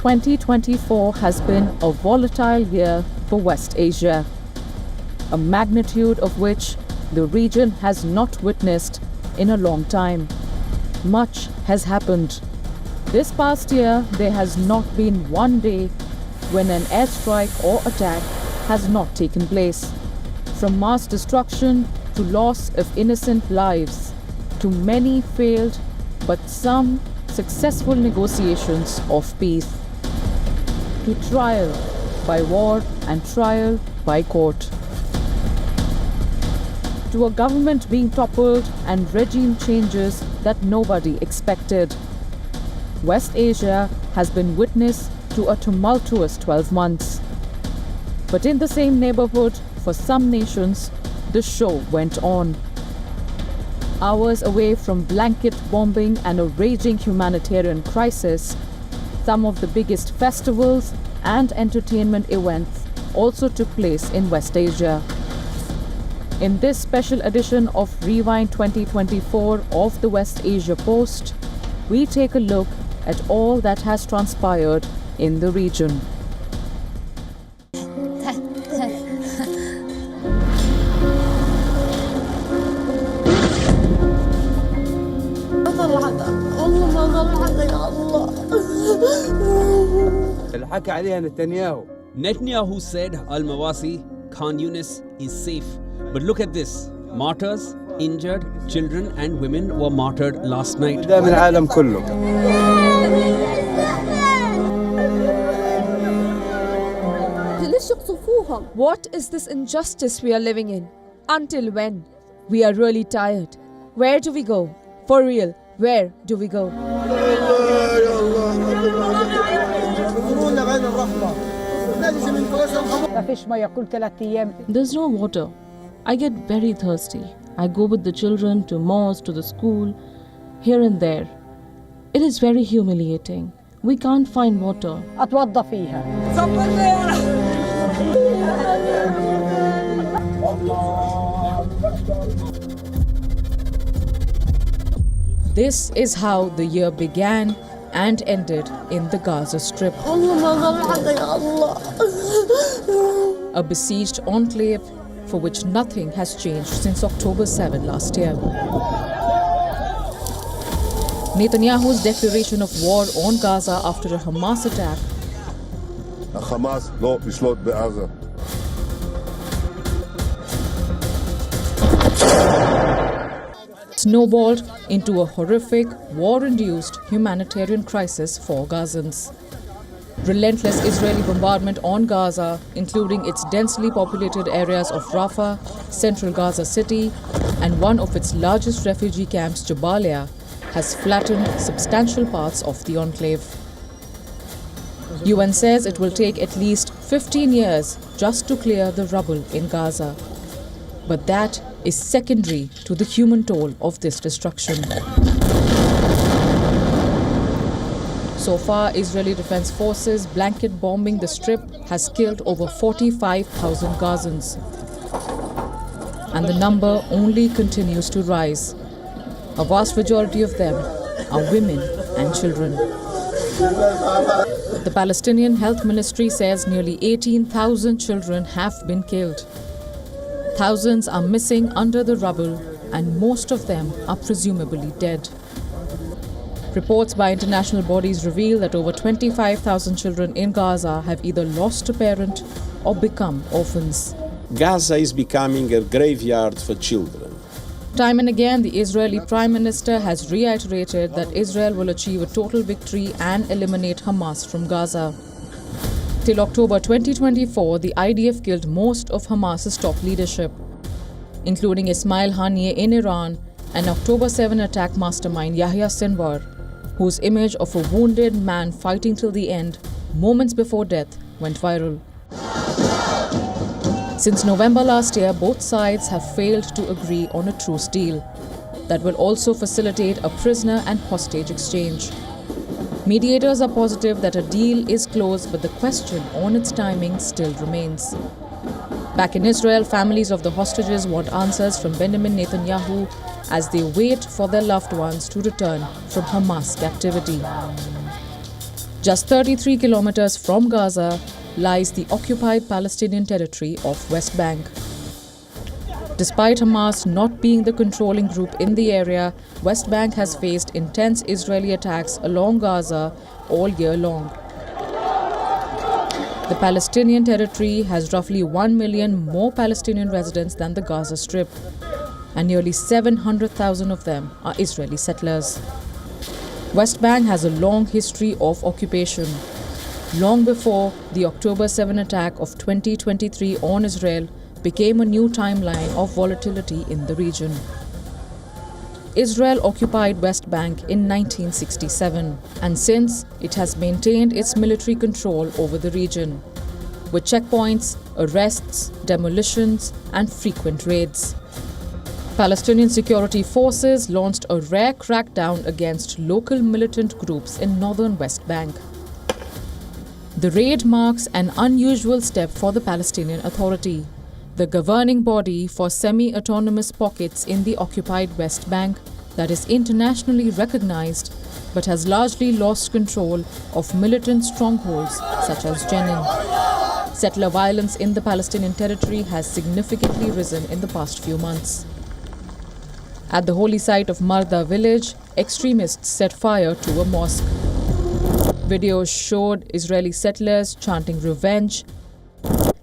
2024 has been a volatile year for West Asia, a magnitude of which the region has not witnessed in a long time. Much has happened. This past year, there has not been one day when an airstrike or attack has not taken place. From mass destruction to loss of innocent lives, to many failed but some successful negotiations of peace, to trial by war and trial by court, to a government being toppled and regime changes that nobody expected. West Asia has been witness to a tumultuous 12 months. But in the same neighbourhood, for some nations, the show went on. Hours away from blanket bombing and a raging humanitarian crisis, some of the biggest festivals and entertainment events also took place in West Asia. In this special edition of Rewind 2024 of the West Asia Post, we take a look at all that has transpired in the region. Netanyahu said Al-Mawasi, Khan Yunis is safe. But look at this. Martyrs, injured, children and women were martyred last night. What is this injustice we are living in? Until when? We are really tired. Where do we go? For real, where do we go? There's no water. I get very thirsty. I go with the children to mosque, to the school, here and there. It is very humiliating. We can't find water. This is how the year began and ended in the Gaza Strip. A besieged enclave for which nothing has changed since October 7 last year. Netanyahu's declaration of war on Gaza after a Hamas attack snowballed into a horrific, war-induced humanitarian crisis for Gazans. Relentless Israeli bombardment on Gaza, including its densely populated areas of Rafah, central Gaza City, and one of its largest refugee camps, Jabalia, has flattened substantial parts of the enclave. UN says it will take at least 15 years just to clear the rubble in Gaza. But that is secondary to the human toll of this destruction. So far, Israeli Defense Forces blanket bombing the Strip has killed over 45,000 Gazans. And the number only continues to rise. A vast majority of them are women and children. The Palestinian Health Ministry says nearly 18,000 children have been killed. Thousands are missing under the rubble, and most of them are presumably dead. Reports by international bodies reveal that over 25,000 children in Gaza have either lost a parent or become orphans. Gaza is becoming a graveyard for children. Time and again, the Israeli Prime Minister has reiterated that Israel will achieve a total victory and eliminate Hamas from Gaza. Till October 2024, the IDF killed most of Hamas's top leadership, including Ismail Haniyeh in Iran and October 7 attack mastermind Yahya Sinwar, whose image of a wounded man fighting till the end, moments before death, went viral. Since November last year, both sides have failed to agree on a truce deal that will also facilitate a prisoner and hostage exchange. Mediators are positive that a deal is close, but the question on its timing still remains. Back in Israel, families of the hostages want answers from Benjamin Netanyahu as they wait for their loved ones to return from Hamas captivity. Just 33 kilometers from Gaza lies the occupied Palestinian territory of West Bank. Despite Hamas not being the controlling group in the area, West Bank has faced intense Israeli attacks along Gaza all year long. The Palestinian territory has roughly 1 million more Palestinian residents than the Gaza Strip, and nearly 700,000 of them are Israeli settlers. West Bank has a long history of occupation. Long before the October 7 attack of 2023 on Israel became a new timeline of volatility in the region. Israel occupied West Bank in 1967, and since it has maintained its military control over the region, with checkpoints, arrests, demolitions, and frequent raids. Palestinian security forces launched a rare crackdown against local militant groups in northern West Bank. The raid marks an unusual step for the Palestinian Authority, the governing body for semi-autonomous pockets in the occupied West Bank that is internationally recognized but has largely lost control of militant strongholds such as Jenin. Settler violence in the Palestinian territory has significantly risen in the past few months. At the holy site of Marda village, extremists set fire to a mosque. Videos showed Israeli settlers chanting revenge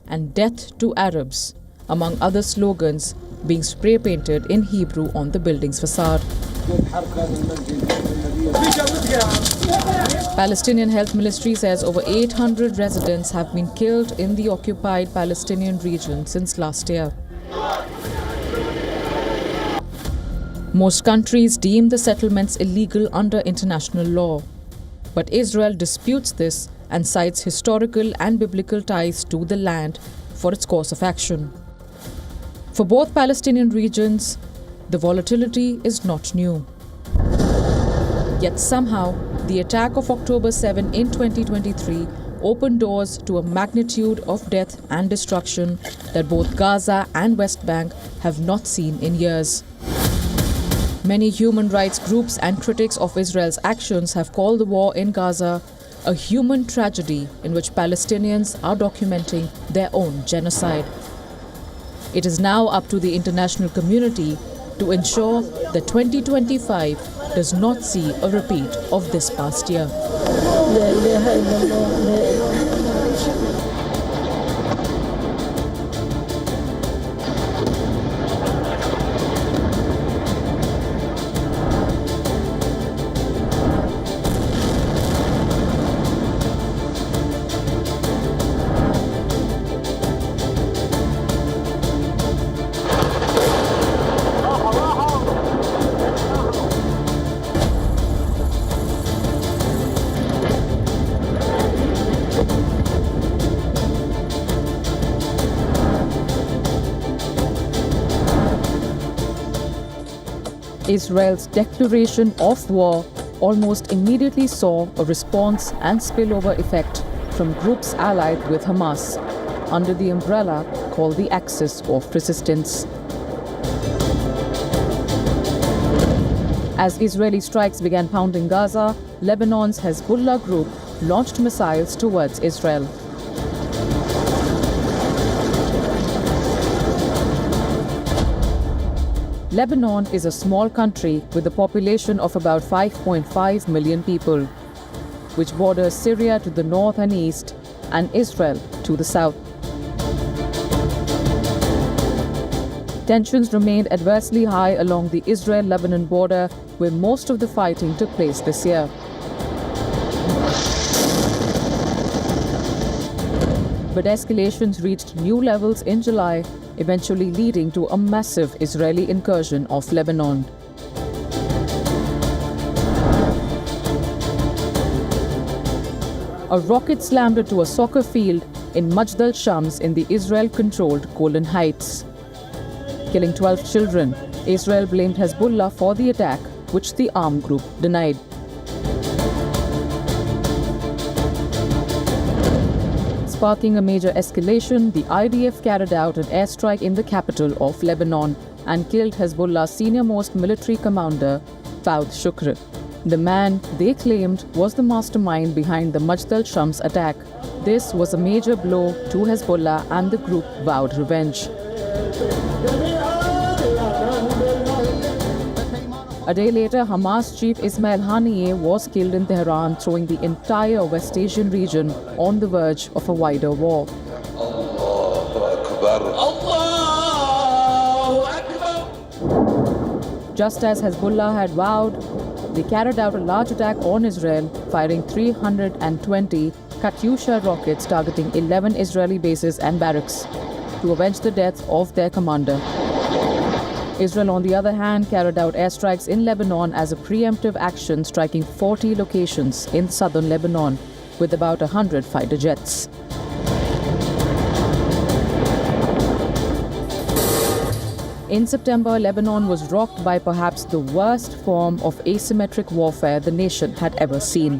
and death to Arabs, among other slogans being spray painted in Hebrew on the building's facade. Palestinian Health Ministry says over 800 residents have been killed in the occupied Palestinian region since last year. Most countries deem the settlements illegal under international law, but Israel disputes this and cites historical and biblical ties to the land for its course of action. For both Palestinian regions, the volatility is not new. Yet somehow, the attack of October 7 in 2023 opened doors to a magnitude of death and destruction that both Gaza and West Bank have not seen in years. Many human rights groups and critics of Israel's actions have called the war in Gaza a human tragedy in which Palestinians are documenting their own genocide. It is now up to the international community to ensure that 2025 does not see a repeat of this past year. Israel's declaration of war almost immediately saw a response and spillover effect from groups allied with Hamas under the umbrella called the Axis of Resistance. As Israeli strikes began pounding Gaza, Lebanon's Hezbollah group launched missiles towards Israel. Lebanon is a small country with a population of about 5.5 million people, which borders Syria to the north and east and Israel to the south. Tensions remained adversely high along the Israel-Lebanon border, where most of the fighting took place this year. But escalations reached new levels in July, eventually leading to a massive Israeli incursion of Lebanon. A rocket slammed into a soccer field in Majd al-Shams in the Israel-controlled Golan Heights, killing 12 children. Israel blamed Hezbollah for the attack, which the armed group denied. Sparking a major escalation, the IDF carried out an airstrike in the capital of Lebanon and killed Hezbollah's senior-most military commander, Fouad Shukr. The man they claimed was the mastermind behind the Majd al-Shams attack. This was a major blow to Hezbollah, and the group vowed revenge. A day later, Hamas chief Ismail Haniyeh was killed in Tehran, throwing the entire West Asian region on the verge of a wider war. Just as Hezbollah had vowed, they carried out a large attack on Israel, firing 320 Katyusha rockets targeting 11 Israeli bases and barracks to avenge the death of their commander. Israel, on the other hand, carried out airstrikes in Lebanon as a preemptive action, striking 40 locations in southern Lebanon with about 100 fighter jets. In September, Lebanon was rocked by perhaps the worst form of asymmetric warfare the nation had ever seen.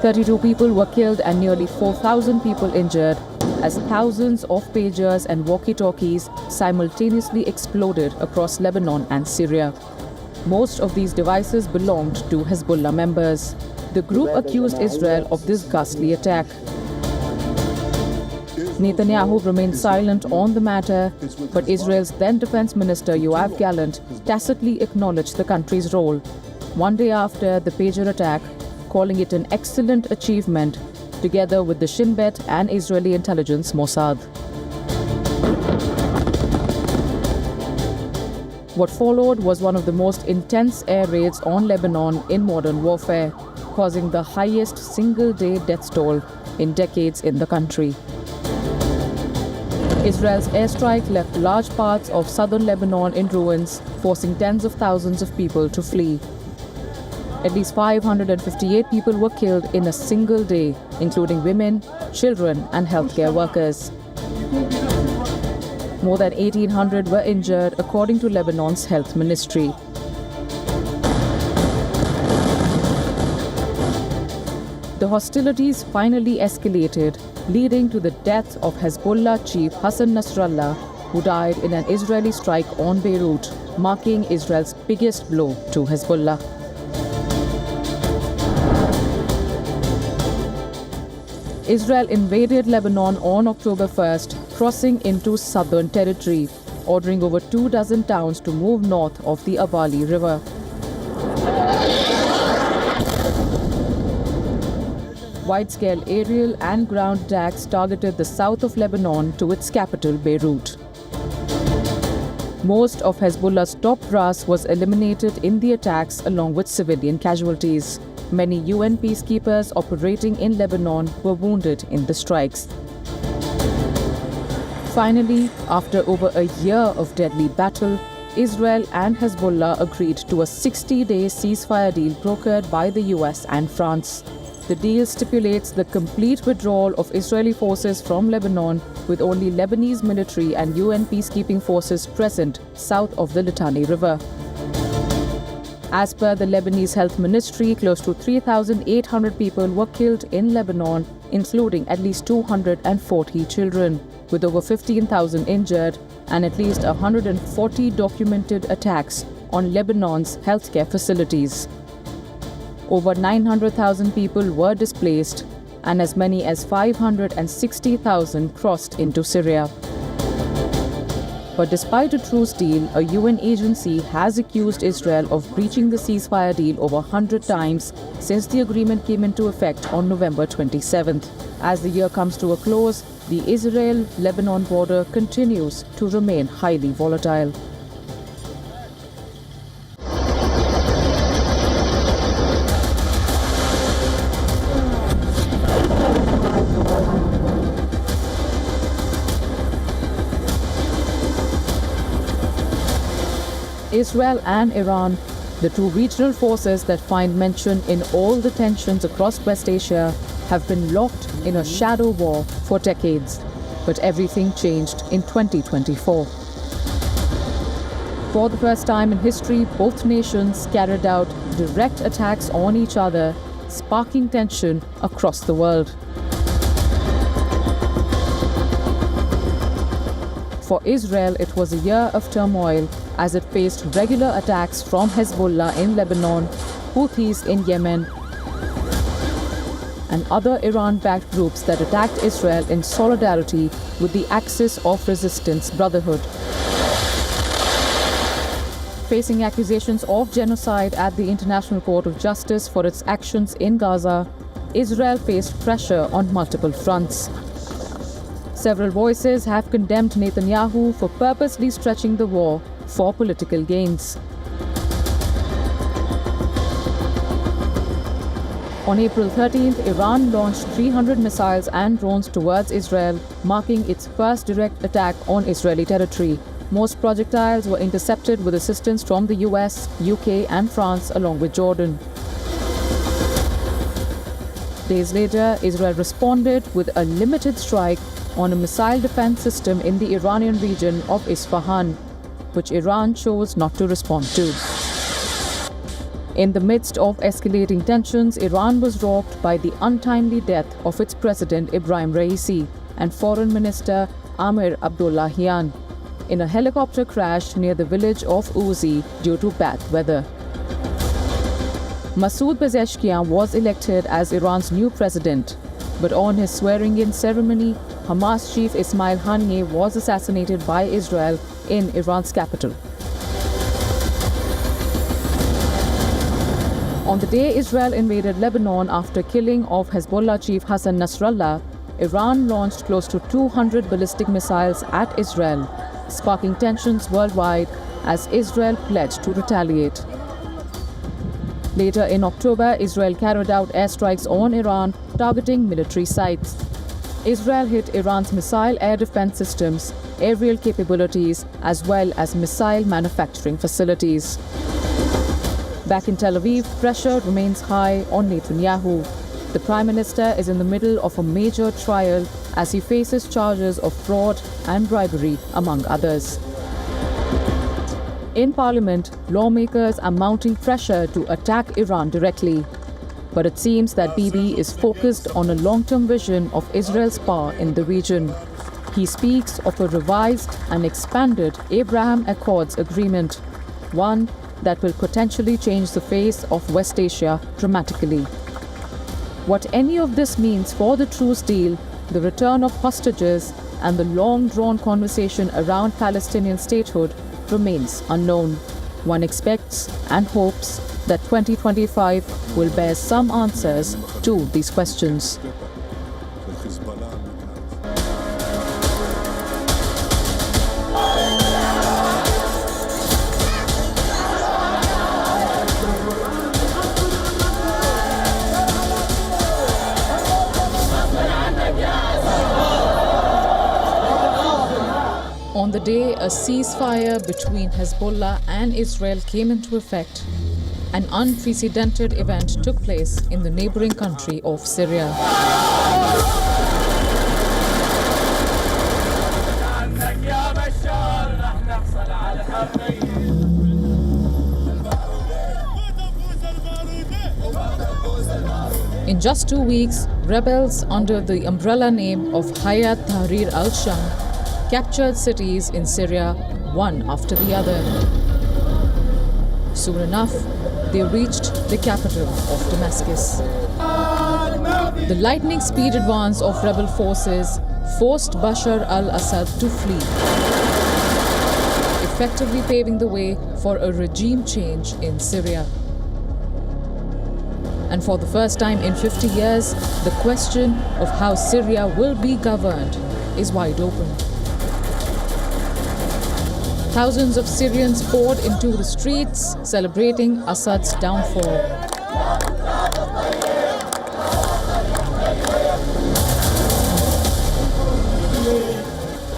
"32 people were killed and nearly 4,000 people injured as thousands of pagers and walkie-talkies simultaneously exploded across Lebanon and Syria. Most of these devices belonged to Hezbollah members. The group accused Israel of this ghastly attack. Netanyahu remained silent on the matter, but Israel's then Defense Minister Yoav Gallant tacitly acknowledged the country's role one day after the pager attack, calling it an excellent achievement, together with the Shin Bet and Israeli intelligence Mossad. What followed was one of the most intense air raids on Lebanon in modern warfare, causing the highest single-day death toll in decades in the country. Israel's airstrike left large parts of southern Lebanon in ruins, forcing tens of thousands of people to flee. At least 558 people were killed in a single day, including women, children, and healthcare workers. More than 1,800 were injured, according to Lebanon's health ministry. The hostilities finally escalated, leading to the death of Hezbollah chief Hassan Nasrallah, who died in an Israeli strike on Beirut, marking Israel's biggest blow to Hezbollah. Israel invaded Lebanon on October 1st, crossing into southern territory, ordering over 24 towns to move north of the Abali River. Wide-scale aerial and ground attacks targeted the south of Lebanon to its capital, Beirut. Most of Hezbollah's top brass was eliminated in the attacks, along with civilian casualties. Many UN peacekeepers operating in Lebanon were wounded in the strikes. Finally, after over a year of deadly battle, Israel and Hezbollah agreed to a 60-day ceasefire deal brokered by the US and France. The deal stipulates the complete withdrawal of Israeli forces from Lebanon, with only Lebanese military and UN peacekeeping forces present south of the Litani River. As per the Lebanese Health Ministry, close to 3,800 people were killed in Lebanon, including at least 240 children, with over 15,000 injured and at least 140 documented attacks on Lebanon's healthcare facilities. Over 900,000 people were displaced, and as many as 560,000 crossed into Syria. But despite a truce deal, a UN agency has accused Israel of breaching the ceasefire deal over 100 times since the agreement came into effect on November 27th. As the year comes to a close, the Israel-Lebanon border continues to remain highly volatile. Israel and Iran, the two regional forces that find mention in all the tensions across West Asia, have been locked in a shadow war for decades. But everything changed in 2024. For the first time in history, both nations carried out direct attacks on each other, sparking tension across the world. For Israel, it was a year of turmoil as it faced regular attacks from Hezbollah in Lebanon, Houthis in Yemen, and other Iran-backed groups that attacked Israel in solidarity with the Axis of Resistance Brotherhood. Facing accusations of genocide at the International Court of Justice for its actions in Gaza, Israel faced pressure on multiple fronts. Several voices have condemned Netanyahu for purposely stretching the war for political gains. On April 13th, Iran launched 300 missiles and drones towards Israel, marking its first direct attack on Israeli territory. Most projectiles were intercepted with assistance from the US, UK and France, along with Jordan. Days later, Israel responded with a limited strike on a missile defense system in the Iranian region of Isfahan, which Iran chose not to respond to. In the midst of escalating tensions, Iran was rocked by the untimely death of its president Ibrahim Raisi and foreign minister Amir Abdollahian in a helicopter crash near the village of Uzi due to bad weather. Masoud Pezeshkian was elected as Iran's new president, but on his swearing-in ceremony, Hamas chief Ismail Haniyeh was assassinated by Israel in Iran's capital. On the day Israel invaded Lebanon after killing of Hezbollah chief Hassan Nasrallah, Iran launched close to 200 ballistic missiles at Israel, sparking tensions worldwide as Israel pledged to retaliate. Later in October, Israel carried out airstrikes on Iran, targeting military sites. Israel hit Iran's missile air defense systems, aerial capabilities, as well as missile manufacturing facilities. Back in Tel Aviv, pressure remains high on Netanyahu. The Prime Minister is in the middle of a major trial as he faces charges of fraud and bribery, among others. In Parliament, lawmakers are mounting pressure to attack Iran directly. But it seems that Bibi is focused on a long-term vision of Israel's power in the region. He speaks of a revised and expanded Abraham Accords agreement, one that will potentially change the face of West Asia dramatically. What any of this means for the truce deal, the return of hostages, and the long-drawn conversation around Palestinian statehood remains unknown. One expects and hopes that 2025 will bear some answers to these questions. On the day a ceasefire between Hezbollah and Israel came into effect, an unprecedented event took place in the neighboring country of Syria. In just 2 weeks, rebels under the umbrella name of Hayat Tahrir al-Sham captured cities in Syria, one after the other. Soon enough, they reached the capital of Damascus. The lightning-speed advance of rebel forces forced Bashar al-Assad to flee, effectively paving the way for a regime change in Syria. And for the first time in 50 years, the question of how Syria will be governed is wide open. Thousands of Syrians poured into the streets, celebrating Assad's downfall.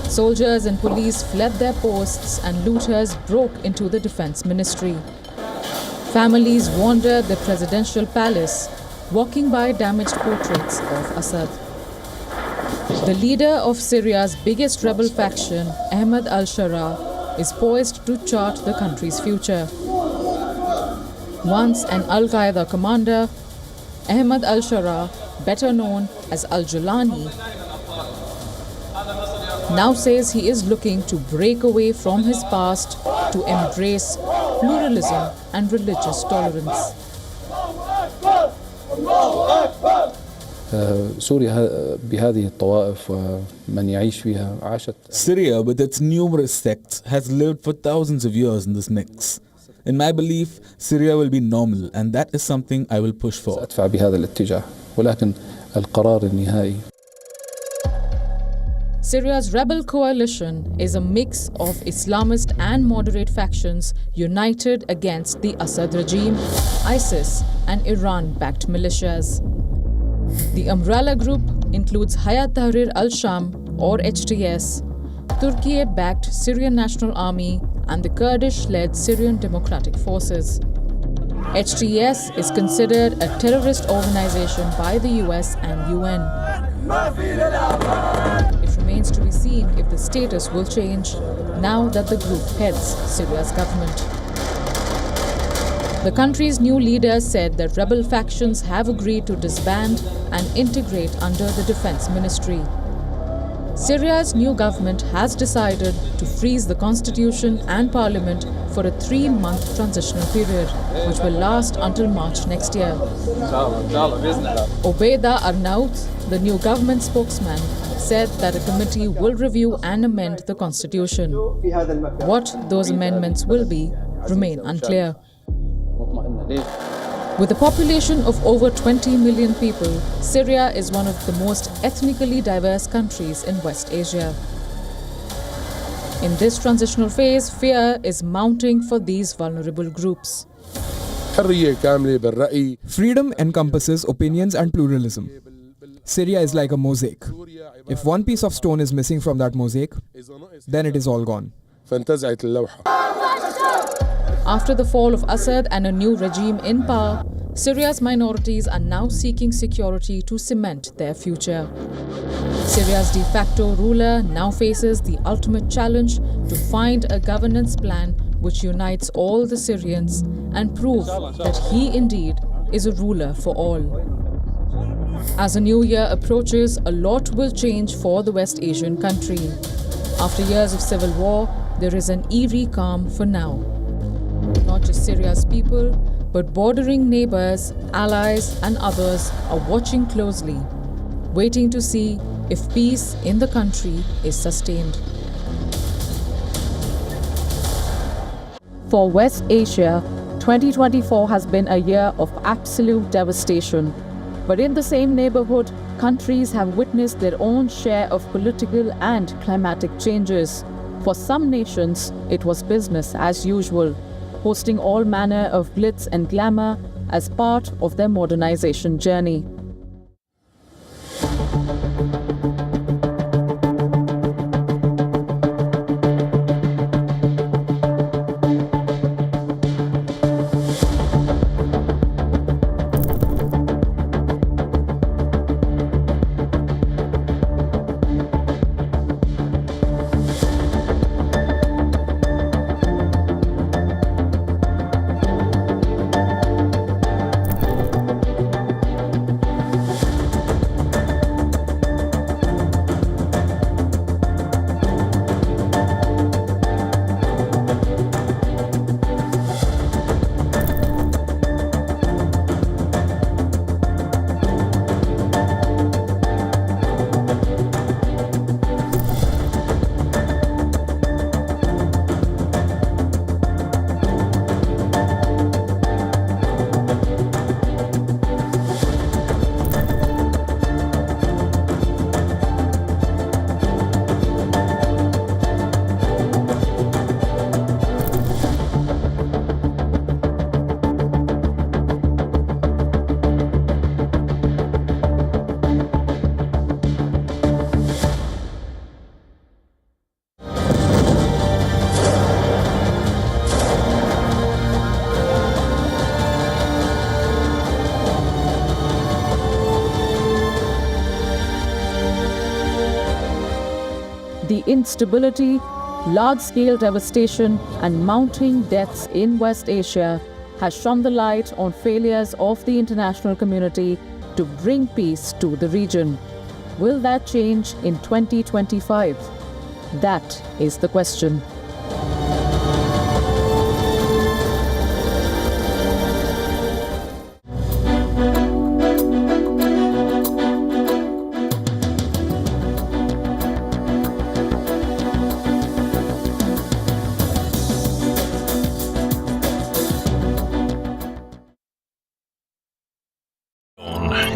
Soldiers and police fled their posts, and looters broke into the defense ministry. Families wandered the presidential palace, walking by damaged portraits of Assad. The leader of Syria's biggest rebel faction, Ahmad al-Sharaa, is poised to chart the country's future. Once an Al-Qaeda commander, Ahmad al-Sharaa, better known as al-Julani, now says he is looking to break away from his past to embrace pluralism and religious tolerance. سوريا بهذه الطوائف ومن يعيش فيها عاشت. Syria, with its numerous sects, has lived for thousands of years in this mix. In my belief, Syria will be normal, and that is something I will push for. سأدفع بهذا الاتجاه، ولكن القرار النهائي. Syria's rebel coalition is a mix of Islamist and moderate factions united against the Assad regime, ISIS, and Iran-backed militias. The umbrella group includes Hayat Tahrir al-Sham or HTS, Turkey-backed Syrian National Army, and the Kurdish-led Syrian Democratic Forces. HTS is considered a terrorist organization by the US and UN. It remains to be seen if the status will change now that the group heads Syria's government. The country's new leaders said that rebel factions have agreed to disband and integrate under the defense ministry. Syria's new government has decided to freeze the constitution and parliament for a 3-month transitional period, which will last until March next year. Obeida Arnaout, the new government spokesman, said that a committee will review and amend the constitution. What those amendments will be remain unclear. With a population of over 20 million people, Syria is one of the most ethnically diverse countries in West Asia. In this transitional phase, fear is mounting for these vulnerable groups. Freedom encompasses opinions and pluralism. Syria is like a mosaic. If one piece of stone is missing from that mosaic, then it is all gone. After the fall of Assad and a new regime in power, Syria's minorities are now seeking security to cement their future. Syria's de facto ruler now faces the ultimate challenge to find a governance plan which unites all the Syrians and prove that he indeed is a ruler for all. As a new year approaches, a lot will change for the West Asian country. After years of civil war, there is an eerie calm for now. Not just Syria's people, but bordering neighbors, allies, and others are watching closely, waiting to see if peace in the country is sustained. For West Asia, 2024 has been a year of absolute devastation. But in the same neighborhood, countries have witnessed their own share of political and climatic changes. For some nations, it was business as usual, hosting all manner of glitz and glamour as part of their modernization journey. The instability, large-scale devastation, and mounting deaths in West Asia has shone the light on failures of the international community to bring peace to the region. Will that change in 2025? That is the question.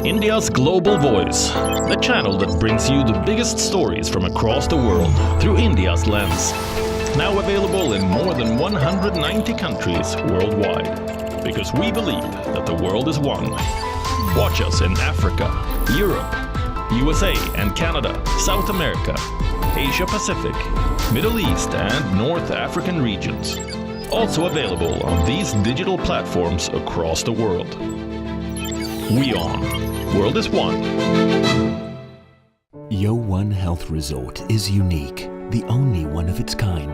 India's Global Voice, the channel that brings you the biggest stories from across the world through India's lens. Now available in more than 190 countries worldwide. Because we believe that the world is one. Watch us in Africa, Europe, USA and Canada, South America, Asia Pacific, Middle East and North African regions. Also available on these digital platforms across the world. WION. World is one. WION Health Resort is unique, the only one of its kind.